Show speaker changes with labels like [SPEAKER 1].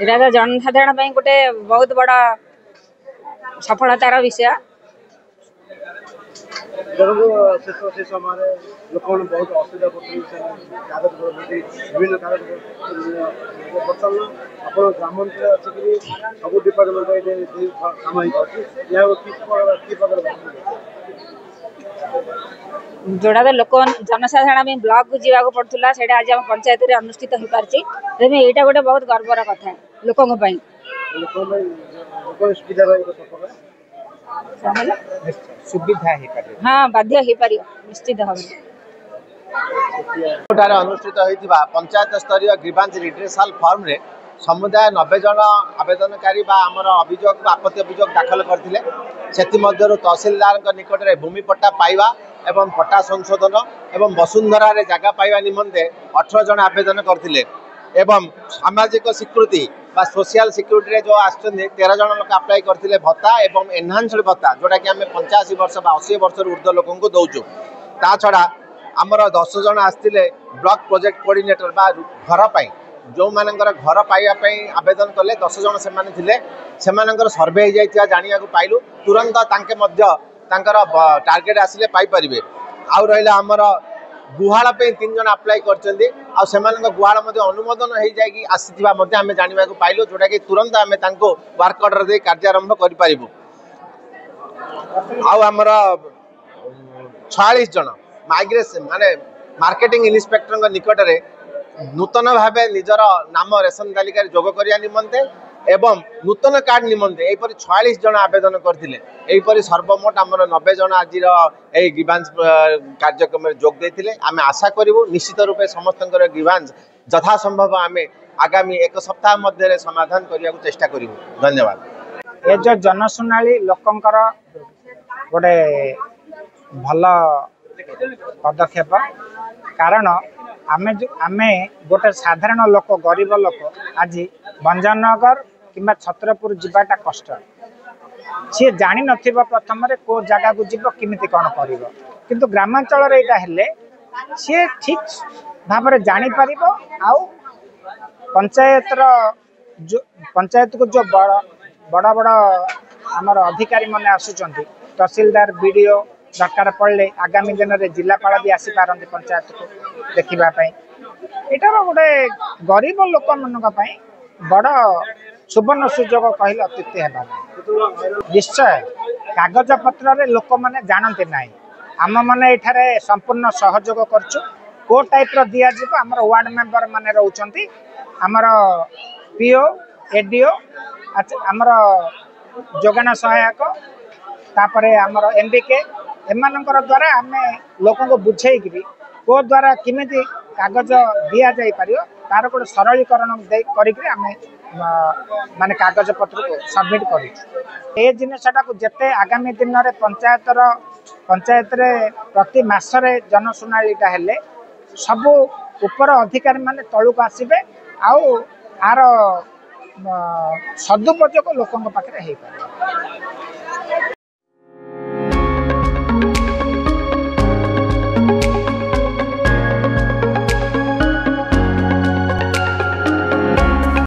[SPEAKER 1] एटा तो जनसाधारण गोटे बहुत बड़ा सफलतार विषय।
[SPEAKER 2] से समय लोक बहुत असुविधा कागज विभिन्न कागज बर्तमान आप ग्रामांचल अच्छी सब डिपार्टमेंट
[SPEAKER 1] जोड़ा तो लोक जनसाधारण ब्लॉक को जावाक पड़ता से आज आम पंचायत में अनुष्ठित हो पार्टी। यहाँ गोटे बहुत गर्वर कथा लोकों
[SPEAKER 3] सुविधा
[SPEAKER 1] हाँ बाध्य हो पार निश्चित भाव
[SPEAKER 3] अनुष्ठित होता पंचायत स्तरीय ग्रीवांस रिड्रेसल फॉर्म रे समुदाय 90 जन आवेदनकारी आमर अभियोग आपत्ति अभियोग दाखल करते से तहसीलदार निकट में भूमि पट्टा पाइबा एवं पट्टा संशोधन एवं वसुंधरा रे जगह पाइबा निमंते 18 जन आवेदन करते एवं सामाजिक स्वीकृति बा सोशल सिक्यूरीटी जो आसुच्च 13 जन लोक अप्लाई करते भत्ता एवं एनहांस्ड भत्ता जोटा कि आम 85 वर्ष 80 वर्ष ऊर्ध्व लोक दौचु। ता छड़ा आमर 10 जन आसते ब्लॉक प्रोजेक्ट कोऑर्डिनेटर बा घर पाई जो मानकर घर पाइबा आवेदन कले 10 जन से सर्वे हो जाइए जाना पाइलु तुरंत तांकर टार्गेट आसिले पाइपर। आउ रहा आमर गुहाल 3 जन अप्लाई कर गुहाल अनुमोदन हो जाए आसीथिबा आम जाना पाइलु जोटा कि तुरंत आम वर्क ऑर्डर दे कार्यारंभ करूँ। आमर 46 जन माइग्रेशन माने मार्केटिंग इन्स्पेक्टर निकट में नूतन भाव निजर नाम रेशन तालिका जोग करने निमंते एवं नूतन कार्ड निमंते यहपरी 46 जन आवेदन करते सर्वमोट आमर 90 जन आज ग्रीवांस कार्यक्रम में जोग देते। आम आशा करूँ निश्चित रूपे समस्त ग्रीवांस यथासंभव आम आगामी 1 सप्ताह मध्य समाधान करने को चेष्टा करूँ। धन्यवाद।
[SPEAKER 4] ये जो जनशुणाली लोकंकर गोटे भल पदक्षेप कारण आमे गोटे साधारण लोक गरीब लोक आज भंजनगर किंबा छत्रपुर जावाटा कष्ट सी जानी नथिबा प्रथम को जगह को जीव किमिति कौन कर किंतु ग्रामांचल हेले सी ठीक भाव में जानी पार आउ पंचायत को जो बड़ बड़ आमर अधिकारी माने आसुचंती तहसीलदार बीडीओ दरकार पड़े आगामी दिन में जिलापाल भी आसी पारती पंचायत को देखापी यहाँ गोटे गरीब लोक मान बड़ सुवर्ण सुजोग कहले अत्युक्ति है। निश्चय कागज पत्र लोक मैंने जानते ना आम मैंने ये संपूर्ण सहयोग करछु को टाइप दिज्व आम वार्ड मेंबर माने रोचंती आमर पीओ एडीओ आमर जोगाण सहायक तापरे आमर एमबीके एमानकर द्वारा आम लोक बुझे को द्वारा किमिति कागज दि जाई पारियो तार गोटे सरलीकरण आम माने कागज पत्र को सबमिट कर जिनटा को जिते आगामी दिन में पंचायत रे प्रति मासरे जनशुणालीटा हेले सबू उपर अधिकारी माने तलुक आसबे आउ आर सदुपयोग लोकों पाखे हो पारे।